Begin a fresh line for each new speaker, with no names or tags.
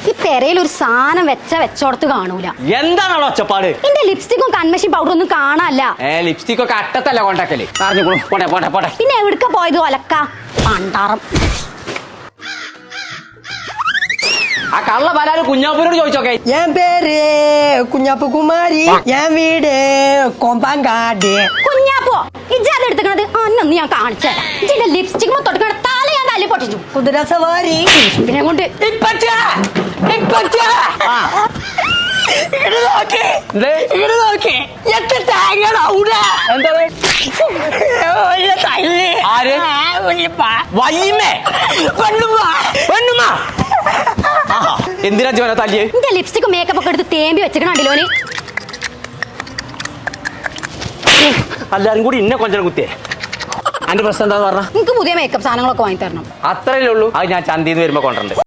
ഈ പെരയിൽ ഒരു സാധനം വെച്ചോടത്ത് കാണൂല.
എന്താണോ ഒച്ചപ്പാട്?
എന്റെ ലിപ്സ്റ്റിക്കും കൺമഷി പൗഡർ ഒന്നും കാണാല്ല.
ലിപ്സ്റ്റിക് ഒക്കെ അട്ടത്തല്ല കൊണ്ടാക്കല്. പോട്ടെ.
പിന്നെ എവിടുക്ക പോയത് ഒലക്ക പണ്ടാറം.
ആ കള്ള പലാല് കുഞ്ഞാപ്പൂരോട് ചോദിച്ചോക്കെ.
என் பேரு കുഞ്ഞാപ്പു കുമാരി, என் വീട് കൊമ്പാങ്കാട്.
കുഞ്ഞാപ്പോ ഇജാത് എടുത്തത് അന്നൊന്ന് ഞാൻ കാണിച്ചുതരാം. ഇജിന്റെ ലിപ്സ്റ്റിക് തൊട്ടുകണ തല ഞാൻ തല്ലി പൊട്ടിച്ചു.
കുതിരസവാരി
ഇതിനെ കൊണ്ട്
എന്തിനാ ജോന തല്ലിയേ?
എന്റെ ലിപ്സ്റ്റിക് മേക്കപ്പ് ഒക്കെ എടുത്ത് തേമ്പി വെച്ചിക്കണോന്.
എല്ലാരും കൂടി ഇന്നെ കൊഞ്ചനം കുത്തിയേ. അന്റെ പ്രശ്നം എന്താന്ന് പറഞ്ഞ?
എനിക്ക് പുതിയ മേക്കപ്പ് സാധനങ്ങളൊക്കെ വാങ്ങി തരണം.
അത്രയല്ലേ ഉള്ളൂ. അത് ഞാൻ ചന്തീന്ന് വരുമ്പോ കൊണ്ടുണ്ട്.